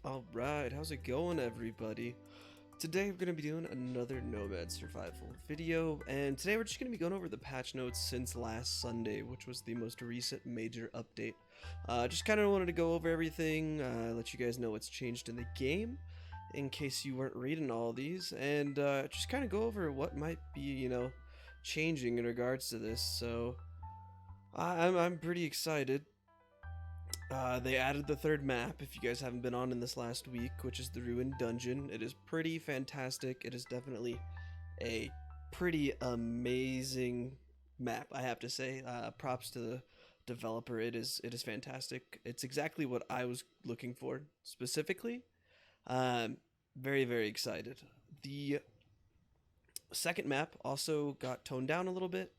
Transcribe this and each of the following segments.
Alright, how's it going, everybody? Today we're going to be doing another Nomad survival video, and today we're just going to be going over the patch notes since last Sunday, which was the most recent major update. Just kind of wanted to go over everything, let you guys know what's changed in the game, in case you weren't reading all these, and just kind of go over what might be, changing in regards to this. So I'm pretty excited. They added the third map, if you guys haven't been on in this last week, which is the Ruined Dungeon. It is pretty fantastic. It is definitely a pretty amazing map, I have to say. Props to the developer. It is fantastic. It's exactly what I was looking for, specifically. Very, very excited. The second map also got toned down a little bit.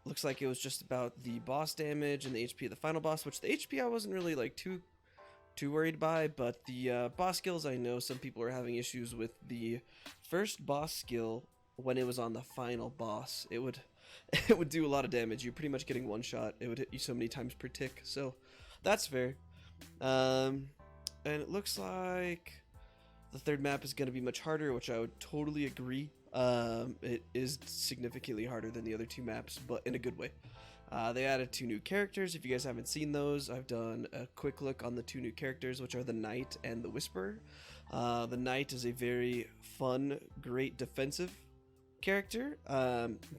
Looks like it was just about the boss damage and the HP of the final boss, which the HP I wasn't really like too worried by, but the boss skills, I know some people are having issues with the first boss skill when it was on the final boss. It would it would do a lot of damage. You're pretty much getting one shot. It would hit you so many times per tick, so that's fair. And it looks like the third map is going to be much harder, which I would totally agree. It is significantly harder than the other two maps, but in a good way. They added 2 new characters. If you guys haven't seen those, I've done a quick look on the 2 new characters, which are the Knight and the Whisperer. The Knight is a very fun, great defensive character,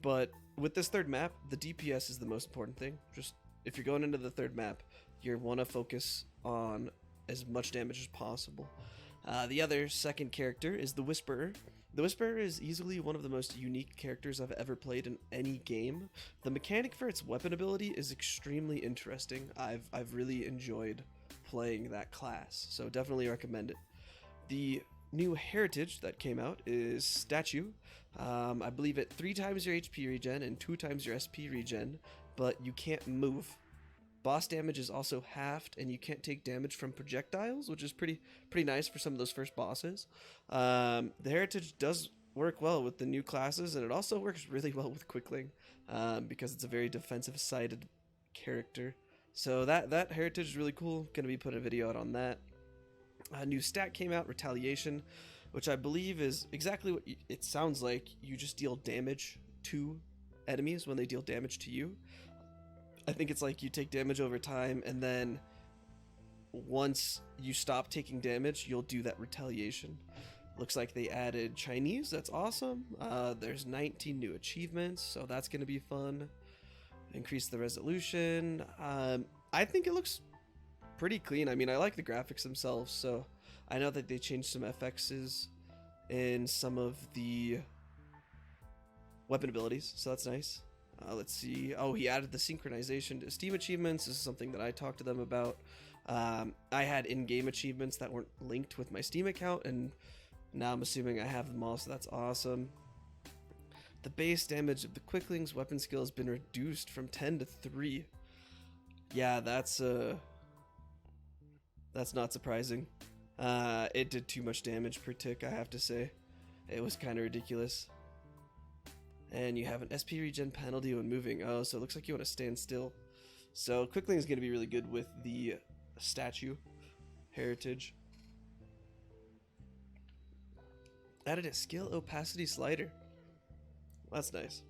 but with this third map, the DPS is the most important thing. Just if you're going into the third map, you want to focus on as much damage as possible. The other second character is the Whisperer. The Whisperer is easily one of the most unique characters I've ever played in any game. The mechanic for its weapon ability is extremely interesting. I've really enjoyed playing that class, so definitely recommend it. The new heritage that came out is Statue. I believe it 3 times your HP regen and 2 times your SP regen, but you can't move. Boss damage is also halved, and you can't take damage from projectiles, which is pretty nice for some of those first bosses. The heritage does work well with the new classes, and it also works really well with Quickling, because it's a very defensive-sided character. So that heritage is really cool. Gonna be putting a video out on that. A new stat came out, Retaliation, which I believe is exactly what it sounds like. You just deal damage to enemies when they deal damage to you. I think it's like you take damage over time, and then once you stop taking damage, you'll do that retaliation. Looks like they added Chinese. That's awesome. There's 19 new achievements, so that's going to be fun. Increase the resolution. I think it looks pretty clean. I mean, I like the graphics themselves, so I know that they changed some FXs in some of the weapon abilities, so that's nice. Let's see. Oh, he added the synchronization to Steam achievements. This is something that I talked to them about. I had in-game achievements that weren't linked with my Steam account, and now I'm assuming I have them all, so that's awesome. The base damage of the Quickling's weapon skill has been reduced from 10 to 3. Yeah, that's not surprising. It did too much damage per tick, I have to say. It was kind of ridiculous. And you have an SP regen penalty when moving. Oh, so it looks like you want to stand still. So Quickling is going to be really good with the statue heritage. Added a skill opacity slider. That's nice.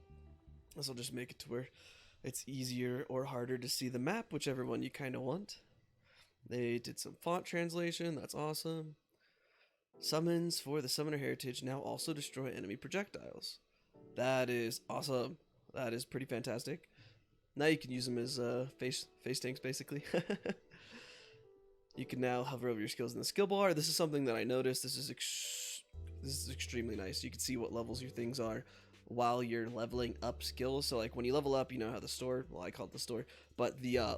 This will just make it to where it's easier or harder to see the map, whichever one you kind of want. They did some font translation. That's awesome. Summons for the Summoner Heritage now also destroy enemy projectiles. That is awesome. That is pretty fantastic. Now you can use them as face tanks, basically. You can now hover over your skills in the skill bar. This is something that I noticed. This is extremely nice. You can see what levels your things are while you're leveling up skills. So like when you level up, you know how the store, well, I call it the store, but the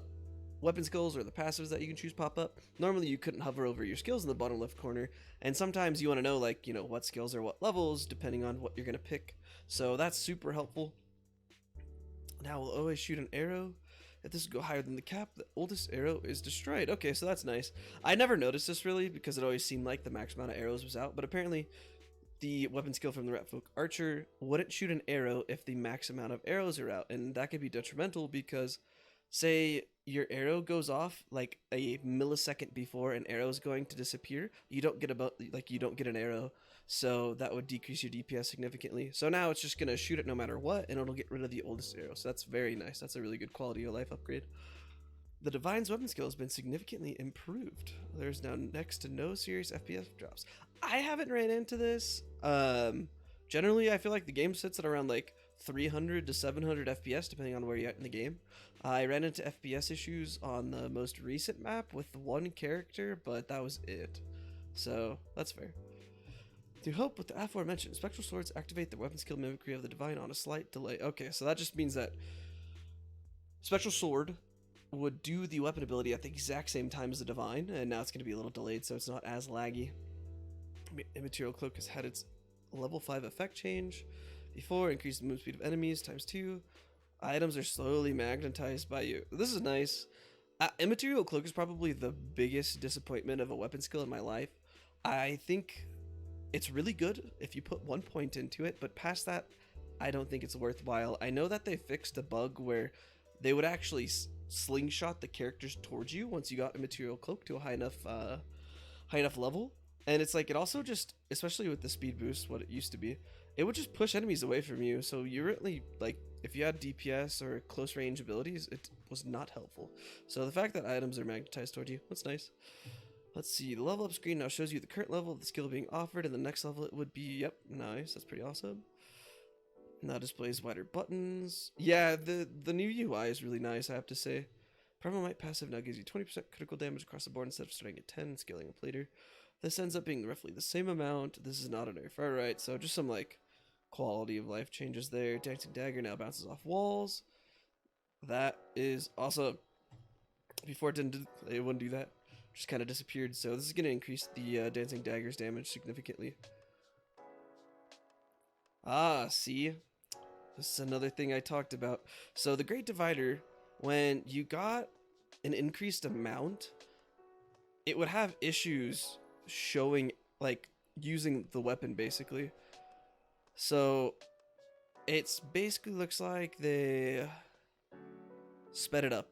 weapon skills or the passives that you can choose pop up. Normally you couldn't hover over your skills in the bottom left corner, and sometimes you want to know, like, what skills are what levels depending on what you're going to pick. So that's super helpful. Now we'll always shoot an arrow. If this would go higher than the cap, the oldest arrow is destroyed. Okay, so that's nice. I never noticed this really because it always seemed like the max amount of arrows was out, but apparently the weapon skill from the Ratfolk Archer wouldn't shoot an arrow if the max amount of arrows are out, and that could be detrimental because say your arrow goes off like a millisecond before an arrow is going to disappear, you don't get you don't get an arrow. So that would decrease your DPS significantly. So now it's just gonna shoot it no matter what, and it'll get rid of the oldest arrow. So that's very nice. That's a really good quality of life upgrade. The Divine's weapon skill has been significantly improved. There's now next to no serious FPS drops. I haven't ran into this. Generally, I feel like the game sits at around like 300 to 700 FPS, depending on where you're at in the game. I ran into FPS issues on the most recent map with one character, but that was it. So, that's fair. To help with the aforementioned, Spectral Swords activate the weapon skill mimicry of the Divine on a slight delay. Okay, so that just means that Spectral Sword would do the weapon ability at the exact same time as the Divine, and now it's going to be a little delayed, so it's not as laggy. Immaterial Cloak has had its level 5 effect change. Before, increased the move speed of enemies ×2. Items are slowly magnetized by you. This is nice. Immaterial Cloak is probably the biggest disappointment of a weapon skill in my life. I think it's really good if you put 1 point into it, but past that, I don't think it's worthwhile. I know that they fixed a bug where they would actually slingshot the characters towards you once you got a Material Cloak to a high enough level. And it's like, it also just, especially with the speed boost, what it used to be, it would just push enemies away from you. So you really, like, if you had DPS or close range abilities, it was not helpful. So the fact that items are magnetized toward you, that's nice. Let's see, the level up screen now shows you the current level of the skill being offered, and the next level it would be, yep, nice, that's pretty awesome. Now displays wider buttons. Yeah, the new UI is really nice, I have to say. Primal Might passive now gives you 20% critical damage across the board instead of starting at 10 and scaling up later. This ends up being roughly the same amount. This is not a nerf. Alright, so just some, like, quality of life changes there. Dancing Dagger now bounces off walls. That is awesome. Before it wouldn't do that. Just kind of disappeared. So this is going to increase the Dancing Dagger's damage significantly. Ah, see? This is another thing I talked about. So the Great Divider, when you got an increased amount, it would have issues showing, like, using the weapon, basically. So it's basically looks like they sped it up.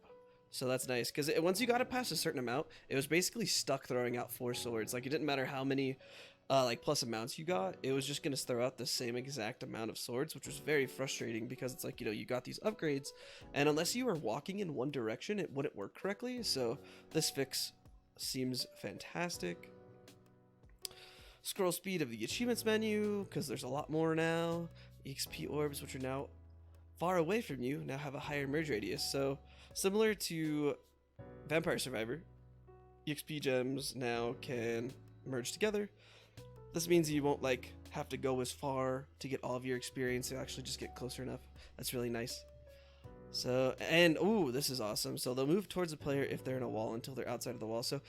So that's nice, because once you got it past a certain amount, it was basically stuck throwing out 4 swords. Like, it didn't matter how many like plus amounts you got, it was just going to throw out the same exact amount of swords, which was very frustrating because it's like, you know, you got these upgrades, and unless you were walking in one direction, it wouldn't work correctly. So this fix seems fantastic. Scroll speed of the achievements menu, because there's a lot more now. EXP orbs, which are now far away from you, now have a higher merge radius. So similar to Vampire Survivor, EXP gems now can merge together. This means you won't, like, have to go as far to get all of your experience. You actually just get closer enough. That's really nice. So, and ooh, this is awesome. So they'll move towards the player if they're in a wall until they're outside of the wall. So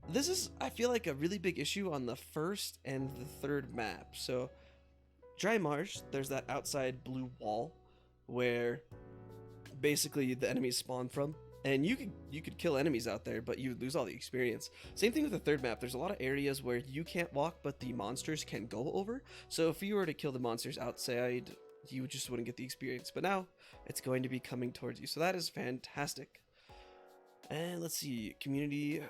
this is, I feel like, a really big issue on the first and the third map. So Dry Marsh, there's that outside blue wall where basically the enemies spawn from, and you could kill enemies out there, but you would lose all the experience. Same thing with the third map. There's a lot of areas where you can't walk, but the monsters can go over. So if you were to kill the monsters outside, you just wouldn't get the experience. But now it's going to be coming towards you, so that is fantastic. And let's see, community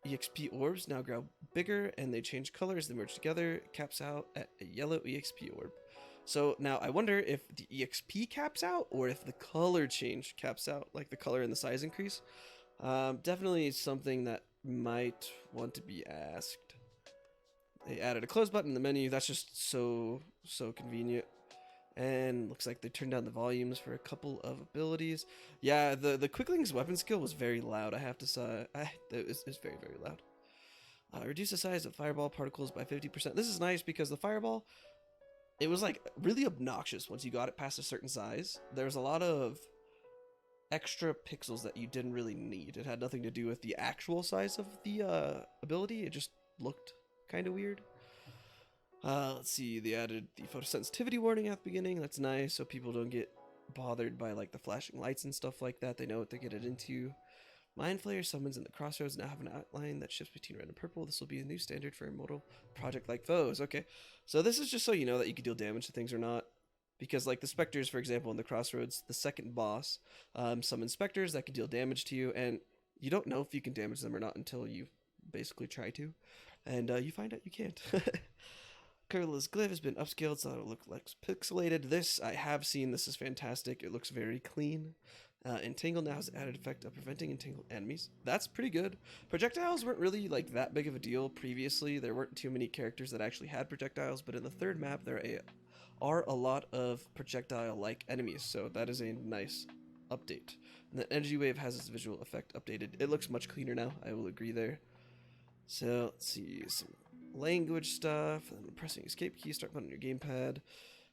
EXP orbs now grow bigger, and they change colors. They merge together. It caps out at a yellow EXP orb. So now I wonder if the EXP caps out or if the color change caps out, like the color and the size increase. Definitely something that might want to be asked. They added a close button in the menu. That's just so convenient. And looks like they turned down the volumes for a couple of abilities. Yeah, the Quickling's weapon skill was very loud, I have to say. It's very, very loud. Reduce the size of fireball particles by 50%. This is nice because the fireball, it was like really obnoxious once you got it past a certain size. There was a lot of extra pixels that you didn't really need. It had nothing to do with the actual size of the ability. It just looked kind of weird. Let's see, they added the photosensitivity warning at the beginning. That's nice, so people don't get bothered by like the flashing lights and stuff like that. They know what they're getting into. Mind Flayer summons in the crossroads now have an outline that shifts between red and purple. This will be a new standard for immortal project-like foes. Okay, so this is just so you know that you can deal damage to things or not. because like the specters, for example, in the Crossroads, the second boss, summon specters that can deal damage to you, and you don't know if you can damage them or not until you basically try to, and you find out you can't. Curla's glyph has been upscaled so it'll look less pixelated. This I have seen. This is fantastic. It looks very clean. Entangle now has added effect of preventing entangled enemies. That's pretty good. Projectiles weren't really like that big of a deal previously. There weren't too many characters that actually had projectiles, but in the third map there are a lot of projectile-like enemies, so that is a nice update. And the energy wave has its visual effect updated. It looks much cleaner now. I will agree there. So let's see some language stuff. And pressing escape key, start button on your gamepad.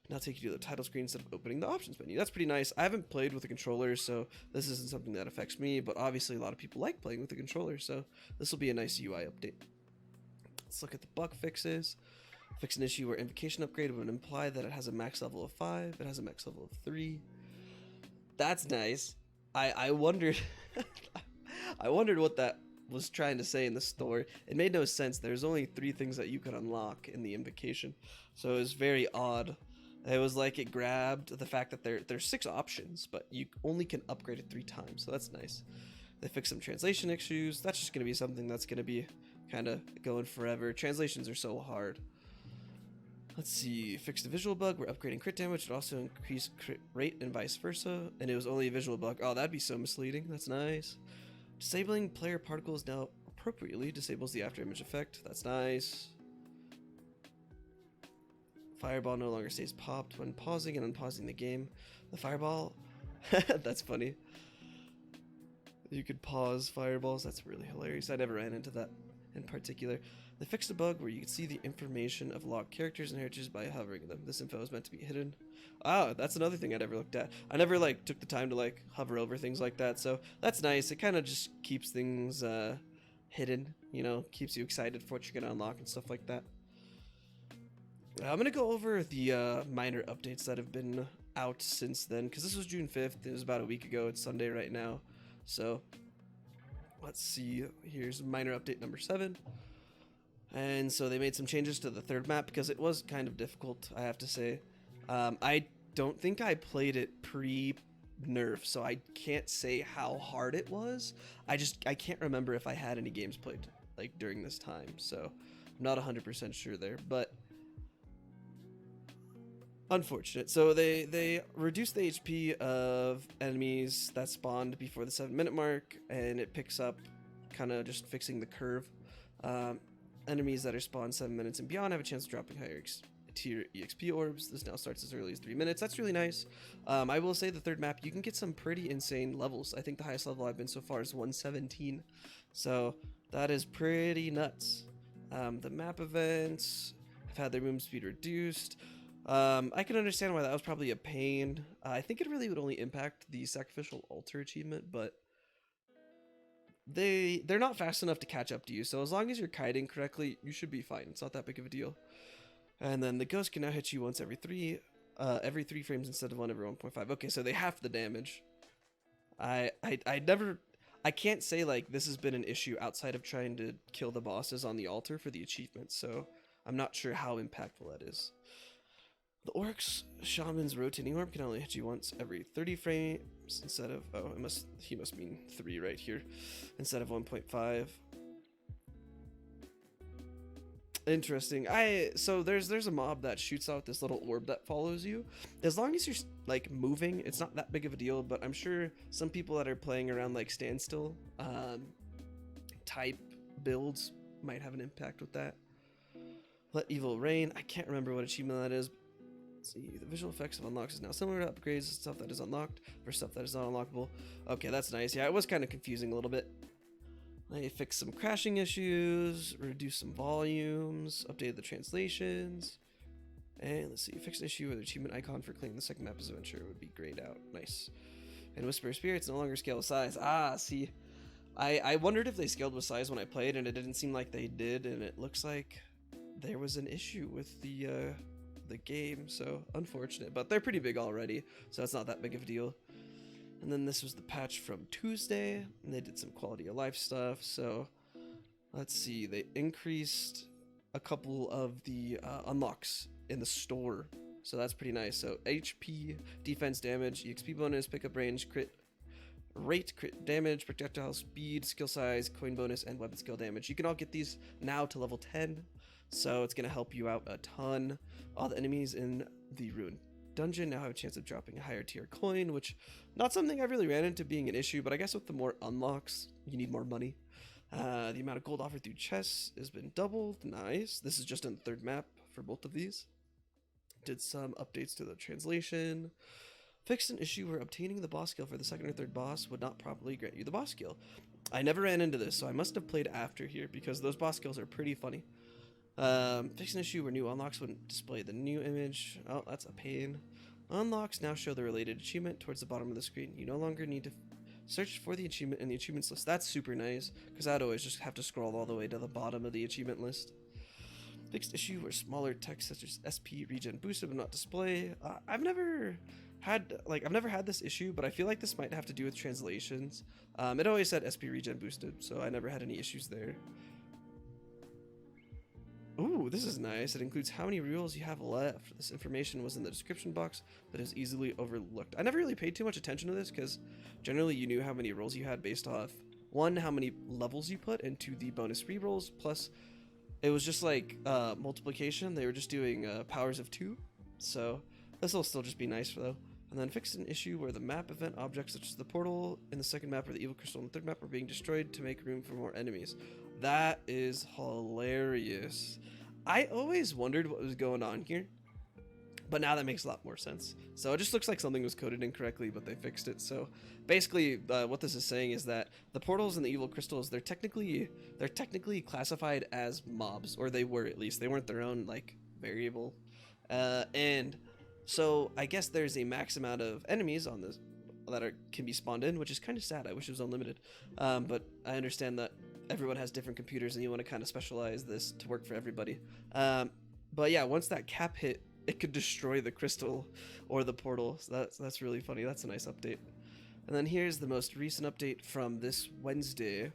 Now take you to the title screen instead of opening the options menu. That's pretty nice. I haven't played with a controller, so this isn't something that affects me, but obviously a lot of people like playing with a controller, so this will be a nice UI update. Let's look at the bug fixes. Fix an issue where invocation upgrade would imply that it has a max level of 5, it has a max level of 3. That's nice. I wondered I wondered what that was trying to say in the store. It made no sense. There's only 3 things that you could unlock in the invocation, so it was very odd. It was like it grabbed the fact that there's 6 options, but you only can upgrade it 3 times, so that's nice. They fixed some translation issues. That's just going to be something that's going to be kind of going forever. Translations are so hard. Let's see, fixed a visual bug. We're upgrading crit damage. It also increased crit rate and vice versa, and it was only a visual bug. Oh, that'd be so misleading. That's nice. Disabling player particles now appropriately disables the after image effect. That's nice. Fireball no longer stays popped when pausing and unpausing the game. The fireball, that's funny. You could pause fireballs. That's really hilarious. I never ran into that in particular. They fixed a bug where you could see the information of locked characters and heritages by hovering them. This info is meant to be hidden. Ah, that's another thing I never looked at. I never like took the time to like hover over things like that, so that's nice. It kind of just keeps things hidden, you know, keeps you excited for what you're gonna unlock and stuff like that. I'm gonna go over the minor updates that have been out since then, because this was June 5th. It was about a week ago. It's Sunday right now, so let's see. Here's minor update number 7. And so they made some changes to the third map because it was kind of difficult, I have to say. I don't think I played it pre-nerf, so I can't say how hard it was. I can't remember if I had any games played like during this time, so I'm not 100% sure there, but unfortunate. So they reduced the HP of enemies that spawned before the 7-minute mark, and it picks up kind of just fixing the curve. Enemies that are spawned 7 minutes and beyond have a chance of dropping higher tier EXP orbs. This now starts as early as 3 minutes. That's really nice. I will say the third map, you can get some pretty insane levels. I think the highest level I've been so far is 117. So that is pretty nuts. The map events have had their movement speed reduced. I can understand why that was probably a pain. I think it really would only impact the sacrificial altar achievement, but they're not fast enough to catch up to you, so as long as you're kiting correctly, you should be fine. It's not that big of a deal. And then the ghost can now hit you once every 3 frames instead of 1 every 1.5. Okay, so they half the damage. I can't say like this has been an issue outside of trying to kill the bosses on the altar for the achievement, so I'm not sure how impactful that is. The Orc's Shaman's rotating orb can only hit you once every 30 frames instead of, oh, he must mean 3 right here, instead of 1.5. Interesting. So there's a mob that shoots out this little orb that follows you. As long as you're like moving, it's not that big of a deal, but I'm sure some people that are playing around like standstill type builds might have an impact with that. Let Evil Reign. I can't remember what achievement that is. See, the visual effects of unlocks is now similar to upgrades, stuff that is unlocked for stuff that is not unlockable. Okay, that's nice. Yeah, it was kind of confusing a little bit. They fixed some crashing issues, reduced some volumes, updated the translations, and let's see, fixed an issue with the achievement icon for cleaning the second map as adventure would be grayed out. Nice. And Whisper of Spirits no longer scale with size. Ah, see, I wondered if they scaled with size when I played, and it didn't seem like they did, and it looks like there was an issue with the game, so unfortunate, but they're pretty big already, so it's not that big of a deal. And then this was the patch from Tuesday, and they did some quality of life stuff. So let's see, they increased a couple of the unlocks in the store. so that's pretty nice. So HP, defense, damage, EXP bonus, pickup range, crit rate, crit damage, projectile speed, skill size, coin bonus, and weapon skill damage. You can all get these now to level 10, so it's going to help you out a ton. All the enemies in the Ruined Dungeon now have a chance of dropping a higher tier coin, which not something I really ran into being an issue, but I guess with the more unlocks, you need more money. The amount of gold offered through chests has been doubled. Nice. This is just on the 3rd map for both of these. Did some updates to the translation. Fixed an issue where obtaining the boss skill for the 2nd or 3rd boss would not properly grant you the boss skill. I never ran into this, so I must have played after here because those boss skills are pretty funny. Fixed an issue where new unlocks wouldn't display the new image. Oh, that's a pain. Unlocks now show the related achievement towards the bottom of the screen. You no longer need to search for the achievement in the achievements list. That's super nice, because I'd always just have to scroll all the way to the bottom of the achievement list. Fixed issue where smaller text such as SP regen boosted would not display. I've never had this issue, but I feel like this might have to do with translations. It always said SP regen boosted, so I never had any issues there. Ooh, this is nice. It includes how many rerolls you have left. This information was in the description box, but is easily overlooked. I never really paid too much attention to this because generally you knew how many rolls you had based off, 1, how many levels you put, and 2, the bonus rerolls, plus it was just like multiplication. They were just doing powers of 2, so this will still just be nice though. And then fixed an issue where the map event objects such as the portal in the 2nd map or the evil crystal in the 3rd map are being destroyed to make room for more enemies. That is hilarious. I always wondered what was going on here, but now that makes a lot more sense. So it just looks like something was coded incorrectly, but they fixed it. So basically what this is saying is that the portals and the evil crystals, they're technically classified as mobs, or they were at least. They weren't their own like variable. And so I guess there's a max amount of enemies on this that can be spawned in, which is kind of sad. I wish it was unlimited. But I understand that everyone has different computers and you want to kind of specialize this to work for everybody. But yeah, once that cap hit, it could destroy the crystal or the portal. So that's really funny. That's a nice update. And then here's the most recent update from this Wednesday.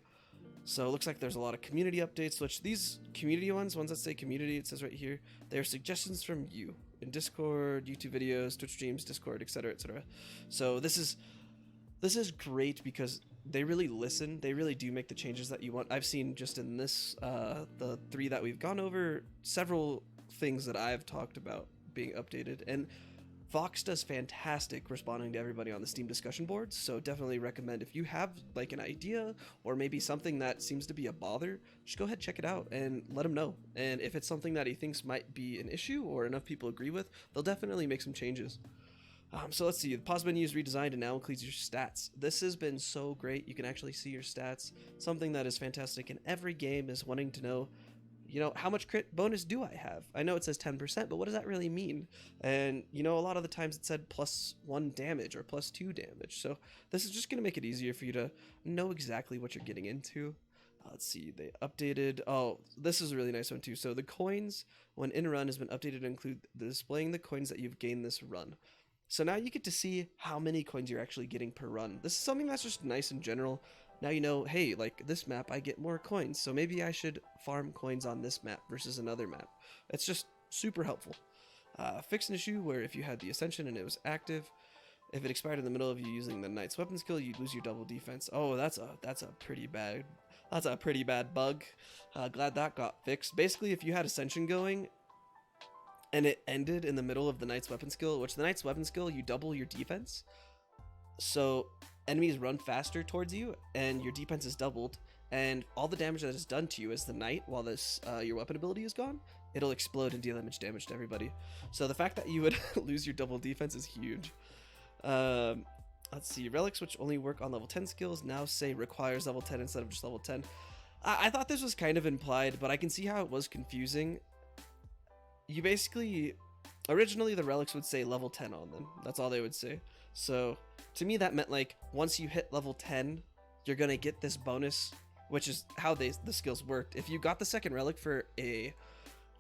So it looks like there's a lot of community updates, which these community ones that say community, it says right here, they are suggestions from you in Discord, YouTube videos, Twitch streams, Discord, etc., etc. So this is great because they really listen. They really do make the changes that you want. I've seen just in this, the 3 that we've gone over, several things that I've talked about being updated. And Vox does fantastic responding to everybody on the Steam discussion boards, so definitely recommend if you have like an idea or maybe something that seems to be a bother, just go ahead, check it out and let him know. And if it's something that he thinks might be an issue or enough people agree with, they'll definitely make some changes. So let's see, the pause menu is redesigned and now includes your stats. This has been so great. You can actually see your stats. Something that is fantastic in every game is wanting to know, you know, how much crit bonus do I have? I know it says 10%, but what does that really mean? And, you know, a lot of the times it said +1 damage or +2 damage. So this is just going to make it easier for you to know exactly what you're getting into. Let's see, they updated, oh, this is a really nice one too. So the coins, when in run, has been updated to include displaying the coins that you've gained this run. So now you get to see how many coins you're actually getting per run. This is something that's just nice in general. Now you know, hey, like this map, I get more coins, so maybe I should farm coins on this map versus another map. It's just super helpful. Fix an issue where if you had the Ascension and it was active, if it expired in the middle of you using the Knight's weapon skill, you'd lose your double defense. Oh, that's a pretty bad bug. Glad that got fixed. Basically, if you had Ascension going, and it ended in the middle of the Knight's weapon skill, which the Knight's weapon skill, you double your defense. So enemies run faster towards you, and your defense is doubled, and all the damage that is done to you as the Knight while this your weapon ability is gone, it'll explode and deal damage to everybody. So the fact that you would lose your double defense is huge. Let's see, relics which only work on level 10 skills now say requires level 10 instead of just level 10. I thought this was kind of implied, but I can see how it was confusing. You basically, originally the relics would say level 10 on them. That's all they would say. So to me that meant like once you hit level 10, you're gonna get this bonus, which is how the skills worked. If you got the second relic for a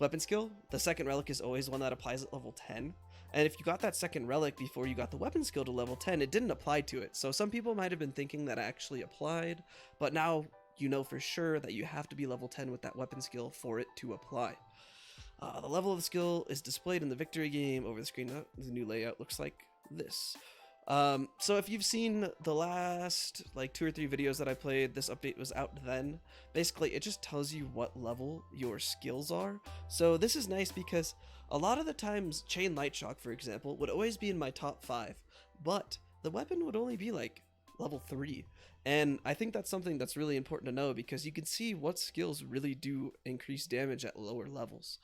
weapon skill, the second relic is always one that applies at level 10. And if you got that second relic before you got the weapon skill to level 10, it didn't apply to it. So some people might have been thinking that actually applied, but now you know for sure that you have to be level 10 with that weapon skill for it to apply. The level of the skill is displayed in the victory game over the screen. The new layout looks like this. So if you've seen the last like 2 or 3 videos that I played, this update was out then. Basically, it just tells you what level your skills are. So this is nice because a lot of the times, Chain Light Shock, for example, would always be in my top 5, but the weapon would only be like level 3. And I think that's something that's really important to know because you can see what skills really do increase damage at lower levels.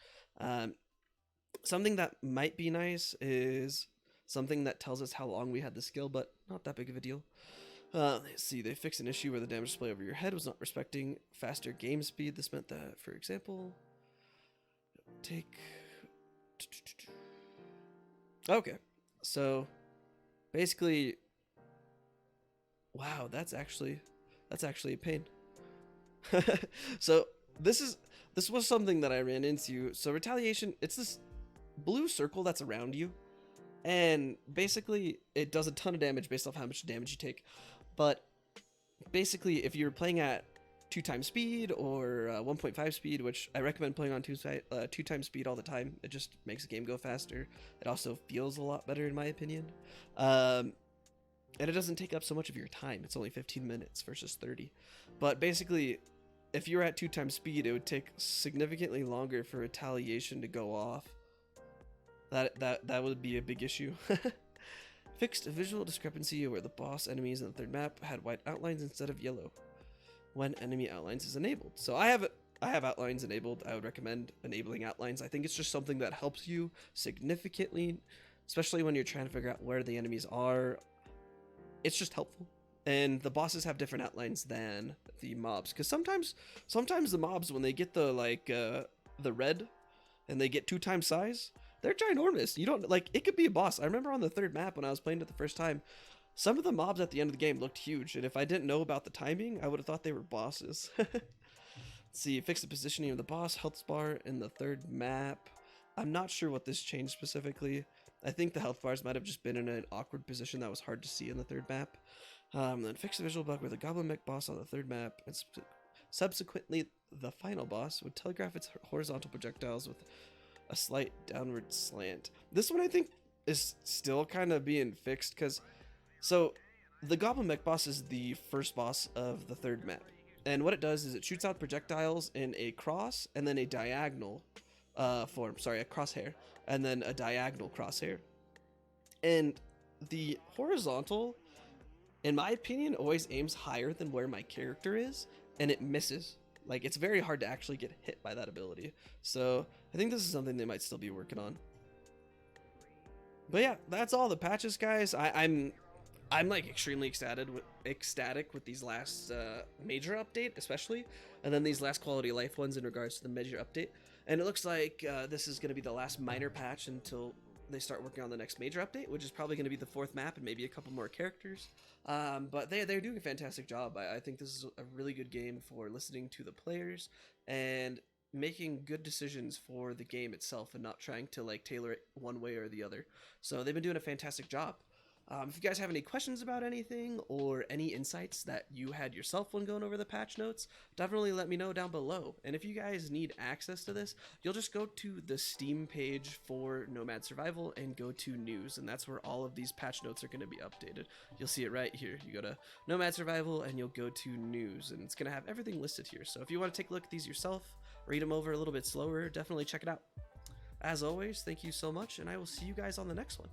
Something that might be nice is something that tells us how long we had the skill, but not that big of a deal. Let's see, they fixed an issue where the damage display over your head was not respecting faster game speed. This meant that, for example, okay, so basically, wow, that's actually a pain. So this was something that I ran into. So retaliation, it's this blue circle that's around you, and basically it does a ton of damage based off how much damage you take. But basically, if you're playing at 2 times speed or 1.5 speed, which I recommend playing on 2 times speed all the time, it just makes the game go faster. It also feels a lot better in my opinion. And it doesn't take up so much of your time. It's only 15 minutes versus 30. But basically, if you're at 2 times speed, it would take significantly longer for retaliation to go off. That would be a big issue. Fixed a visual discrepancy where the boss enemies in the 3rd map had white outlines instead of yellow when enemy outlines is enabled. So I have outlines enabled. I would recommend enabling outlines. I think it's just something that helps you significantly, especially when you're trying to figure out where the enemies are. It's just helpful. And the bosses have different outlines than the mobs, because sometimes the mobs, when they get the red and they get 2 times size, they're ginormous. You don't like, it could be a boss. I remember on the 3rd map when I was playing it the first time, some of the mobs at the end of the game looked huge, and if I didn't know about the timing, I would have thought they were bosses. Let's see, fix the positioning of the boss health bar in the 3rd map. I'm not sure what this changed specifically. I think the health bars might have just been in an awkward position that was hard to see in the 3rd map. Then fix the visual bug where the goblin mech boss on the 3rd map and subsequently the final boss would telegraph its horizontal projectiles with a slight downward slant. This one I think is still kind of being fixed, because so the goblin mech boss is the first boss of the 3rd map, and what it does is it shoots out projectiles in a cross and then a diagonal form. Sorry, a crosshair and then a diagonal crosshair. And the horizontal, in my opinion, always aims higher than where my character is, and it misses. Like, it's very hard to actually get hit by that ability. So I think this is something they might still be working on. But yeah, that's all the patches, guys. I'm like extremely ecstatic with these last major update, especially, and then these last quality of life ones in regards to the major update. And it looks like this is going to be the last minor patch until they start working on the next major update, which is probably going to be the 4th map and maybe a couple more characters. But they're doing a fantastic job. I think this is a really good game for listening to the players and making good decisions for the game itself and not trying to like tailor it one way or the other. So they've been doing a fantastic job. If you guys have any questions about anything or any insights that you had yourself when going over the patch notes, definitely let me know down below. And if you guys need access to this, you'll just go to the Steam page for Nomad Survival and go to news, and that's where all of these patch notes are going to be updated. You'll see it right here. You go to Nomad Survival and you'll go to news, and it's going to have everything listed here. So if you want to take a look at these yourself, read them over a little bit slower, definitely check it out. As always, thank you so much, and I will see you guys on the next one.